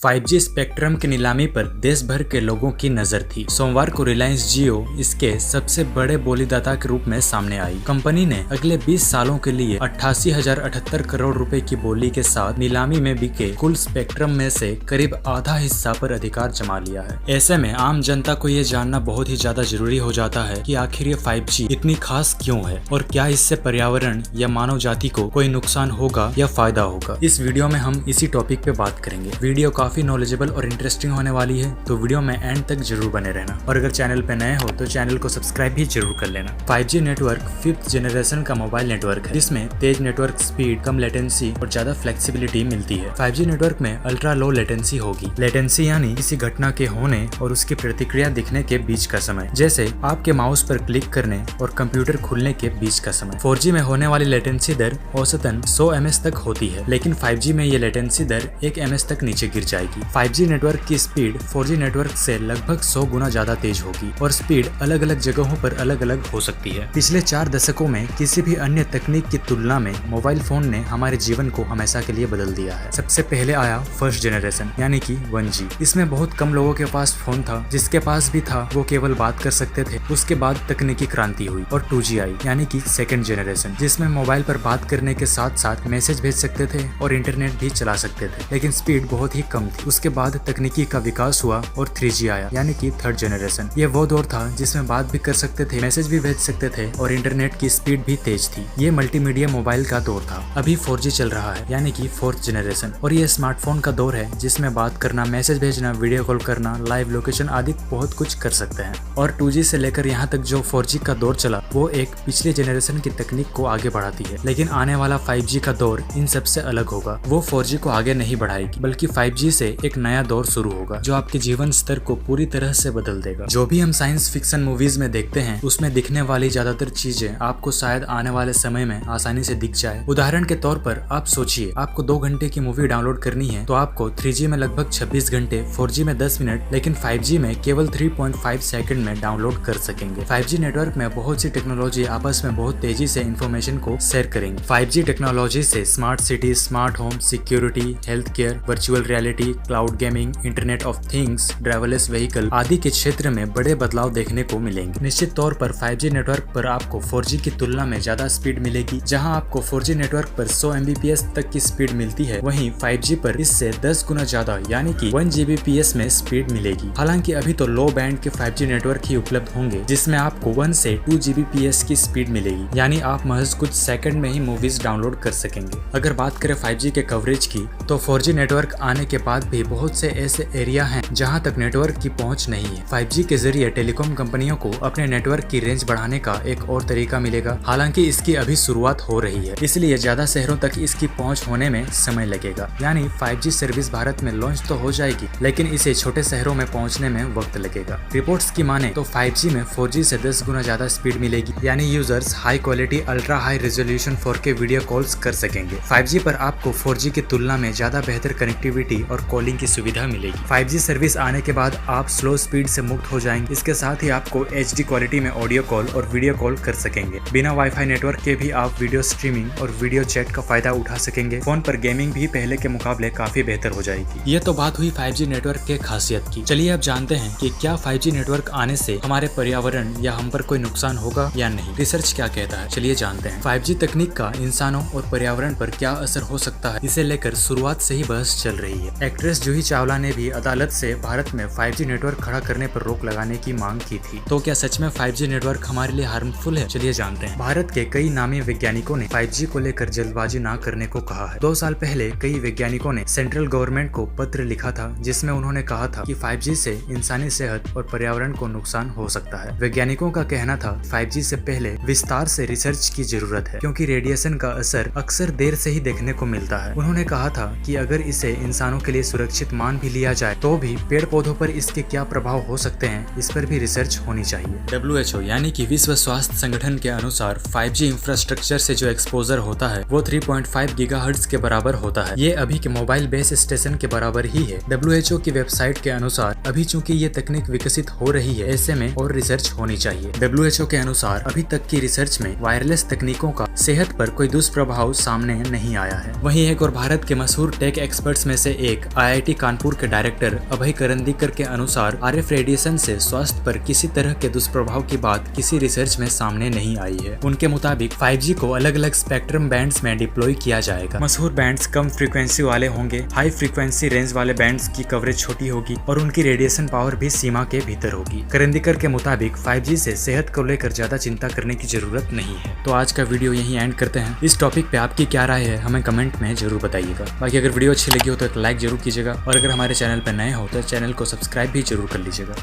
5G spectrum की नीलामी पर देश भर के लोगों की नजर थी। सोमवार को रिलायंस जियो इसके सबसे बड़े बोलीदाता के रूप में सामने आई। कंपनी ने अगले 20 सालों के लिए 88,078 करोड़ रुपए की बोली के साथ नीलामी में बिके कुल स्पेक्ट्रम में से करीब आधा हिस्सा पर अधिकार जमा लिया है। ऐसे में आम जनता को ये जानना बहुत ही ज्यादा जरूरी हो जाता है कि आखिर ये 5G इतनी खास क्यों है और क्या इससे पर्यावरण या मानव जाति को कोई नुकसान होगा या फायदा होगा। इस वीडियो में हम इसी टॉपिक पे बात करेंगे। वीडियो काफी नॉलेजेबल और इंटरेस्टिंग होने वाली है, तो वीडियो में एंड तक जरूर बने रहना। और अगर चैनल पे नए हो तो चैनल को सब्सक्राइब भी जरूर कर लेना। 5G नेटवर्क 5th जनरेशन का मोबाइल नेटवर्क है, जिसमें तेज नेटवर्क स्पीड, कम लेटेंसी और ज्यादा फ्लेक्सिबिलिटी मिलती है। 5G नेटवर्क में अल्ट्रा लो लेटेंसी होगी। लेटेंसी यानी किसी घटना के होने और उसकी प्रतिक्रिया दिखने के बीच का समय, जैसे आपके माउस पर क्लिक करने और कंप्यूटर खुलने के बीच का समय। 4G में होने वाली लेटेंसी दर औसतन 100 ms तक होती है, लेकिन 5G में ये लेटेंसी दर 1 ms तक नीचे गिर जाएगी। 5G नेटवर्क की स्पीड 4G नेटवर्क से लगभग 100 गुना ज्यादा तेज होगी और स्पीड अलग अलग जगहों पर अलग अलग हो सकती है। पिछले 4 दशकों में किसी भी अन्य तकनीक की तुलना में मोबाइल फोन ने हमारे जीवन को हमेशा के लिए बदल दिया है। सबसे पहले आया फर्स्ट जनरेशन यानी कि 1G। इसमें बहुत कम लोगों के पास फोन था, जिसके पास भी था वो केवल बात कर सकते थे। उसके बाद तकनीकी क्रांति हुई और 2G आई यानी कि सेकंड जनरेशन, जिसमें मोबाइल पर बात करने के साथ साथ मैसेज भेज सकते थे और इंटरनेट भी चला सकते थे, लेकिन स्पीड बहुत ही कम थी। उसके बाद तकनीकी का विकास हुआ और 3G आया यानी कि थर्ड जनरेशन। ये वो दौर था जिसमें बात भी कर सकते थे, मैसेज भी भेज सकते थे और इंटरनेट की स्पीड भी तेज थी। ये मल्टीमीडिया मोबाइल का दौर था। अभी 4G चल रहा है यानी कि फोर्थ जनरेशन, और ये स्मार्टफोन का दौर है जिसमें बात करना, मैसेज भेजना, वीडियो कॉल करना, लाइव लोकेशन आदि बहुत कुछ कर सकते हैं। और 2G से लेकर यहाँ तक जो 4G का दौर चला वो एक पिछले जनरेशन की तकनीक को आगे बढ़ाती है। लेकिन आने वाला 5G का दौर इन सबसे अलग होगा। वो 4G को आगे नहीं बढ़ाएगी, बल्कि 5G से एक नया दौर शुरू होगा जो आपके जीवन स्तर को पूरी तरह से बदल देगा। जो भी हम साइंस फिक्शन मूवीज में देखते हैं उसमें दिखने वाली ज्यादातर चीजें आपको शायद आने वाले समय में आसानी से दिख जाए। उदाहरण के तौर पर आप सोचिए, आपको 2 घंटे की मूवी डाउनलोड करनी है तो आपको 3G में लगभग 26 घंटे, 4G में 10 मिनट, लेकिन 5G में केवल 3.5 सेकंड में डाउनलोड कर सकेंगे। 5G नेटवर्क में बहुत सी टेक्नोलॉजी आपस में बहुत तेजी से इंफॉर्मेशन को शेयर करेंगे। 5G टेक्नोलॉजी से smart city, smart home, security, health care, virtual reality, cloud gaming, internet of things, driverless vehicle आदि के क्षेत्र में बड़े बदलाव देखने को मिलेंगे। निश्चित तौर पर 5G नेटवर्क पर आपको 4G की तुलना में ज्यादा स्पीड मिलेगी। जहां आपको 4G नेटवर्क पर 100 Mbps तक की स्पीड मिलती है, वहीं 5G पर इससे 10 गुना ज्यादा यानी कि 1 Gbps में स्पीड मिलेगी। हालांकि अभी तो लो बैंड के 5G नेटवर्क ही उपलब्ध होंगे, जिसमें आपको 1 से 2 Gbps की स्पीड मिलेगी, यानी आप महज कुछ सेकंड में ही मूवीज डाउनलोड कर सकेंगे। अगर बात करें 5G के कवरेज की, तो 4G नेटवर्क आने के बाद भी बहुत से ऐसे एरिया हैं जहां तक नेटवर्क की पहुंच नहीं है। 5G के जरिए टेलीकॉम कंपनियों को अपने नेटवर्क की रेंज बढ़ाने का एक और तरीका मिलेगा। हालांकि इसकी अभी शुरुआत हो रही है, इसलिए ज्यादा शहरों तक इसकी पहुंच होने में समय लगेगा। यानी 5G सर्विस भारत में लॉन्च तो हो जाएगी, लेकिन इसे छोटे शहरों में पहुंचने में वक्त लगेगा। रिपोर्ट्स की माने तो 5G में 4G से 10 गुना ज्यादा स्पीड मिलेगी, यानी users high quality ultra high resolution 4K video calls कर सकेंगे। 5G पर आपको 4G की तुलना में ज्यादा बेहतर कनेक्टिविटी और कॉलिंग की सुविधा मिलेगी। 5G सर्विस आने के बाद आप स्लो स्पीड से मुक्त हो जाएंगे। इसके साथ ही आपको HD क्वालिटी में ऑडियो कॉल और वीडियो कॉल कर सकेंगे। बिना वाईफाई नेटवर्क के भी आप वीडियो स्ट्रीमिंग और वीडियो चैट का फायदा उठा सकेंगे। फोन पर गेमिंग भी पहले के मुकाबले काफी बेहतर हो जाएगी। ये तो बात हुई 5G नेटवर्क के खासियत की। चलिए अब जानते हैं कि क्या 5G नेटवर्क आने से हमारे पर्यावरण या हम पर कोई नुकसान होगा या नहीं। रिसर्च क्या कहता है, चलिए जानते हैं। 5G तकनीक का इंसानों और पर्यावरण पर क्या असर हो सकता है, इसे लेकर शुरुआत से ही बहस चल रही है। एक्ट्रेस जूही चावला ने भी अदालत से भारत में 5G नेटवर्क खड़ा करने पर रोक लगाने की मांग की थी। तो क्या सच में 5G नेटवर्क हमारे लिए हार्मफुल है? चलिए जानते हैं। भारत के कई नामी वैज्ञानिकों ने 5G को लेकर जल्दबाजी न करने को कहा है। 2 साल पहले कई वैज्ञानिकों ने सेंट्रल गवर्नमेंट को पत्र लिखा था, जिसमें उन्होंने कहा था कि 5G से इंसानी सेहत और पर्यावरण को नुकसान हो सकता है। वैज्ञानिकों का कहना था 5G से पहले विस्तार से रिसर्च की जरूरत है, क्योंकि रेडिएशन का असर अक्सर देर से ही देखने को मिलता है। उन्होंने कहा था कि अगर इसे इंसानों के लिए सुरक्षित मान भी लिया जाए तो भी पेड़ पौधों पर इसके क्या प्रभाव हो सकते हैं, इस पर भी रिसर्च होनी चाहिए। WHO यानी कि विश्व स्वास्थ्य संगठन के अनुसार 5G इंफ्रास्ट्रक्चर से जो एक्सपोजर होता है वो 3.5 गीगाहर्ट्ज के बराबर होता है। ये अभी के मोबाइल बेस स्टेशन के बराबर ही है। WHO की वेबसाइट के अनुसार अभी चूंकि ये तकनीक विकसित हो रही है, ऐसे में और रिसर्च होनी चाहिए। WHO के अनुसार अभी तक की रिसर्च में वायरलेस तकनीकों का सेहत पर कोई दुष्प्रभाव सामने नहीं आया है। वहीं एक और भारत के मशहूर टेक एक्सपर्ट्स में से एक IIT कानपुर के डायरेक्टर अभय करंदीकर के अनुसार RF रेडिएशन से स्वास्थ्य पर किसी तरह के दुष्प्रभाव की बात किसी रिसर्च में सामने नहीं आई है। उनके मुताबिक 5G को अलग अलग स्पेक्ट्रम बैंड्स में डिप्लॉय किया जाएगा। मशहूर बैंड्स कम फ्रीक्वेंसी वाले होंगे, हाई फ्रीक्वेंसी रेंज वाले बैंड्स की कवरेज छोटी होगी और उनकी रेडिएशन पावर भी सीमा के भीतर होगी। करंदीकर के मुताबिक 5G से सेहत को लेकर ज्यादा चिंता करने की जरूरत नहीं है। तो आज का वीडियो यहीं एंड करते हैं। इस टॉपिक पे आपकी क्या राय है हमें कमेंट में जरूर बताइएगा। बाकी अगर वीडियो अच्छी लगी हो तो एक लाइक जरूर कीजिएगा और अगर हमारे चैनल पर नए हो तो चैनल को सब्सक्राइब भी जरूर कर लीजिएगा।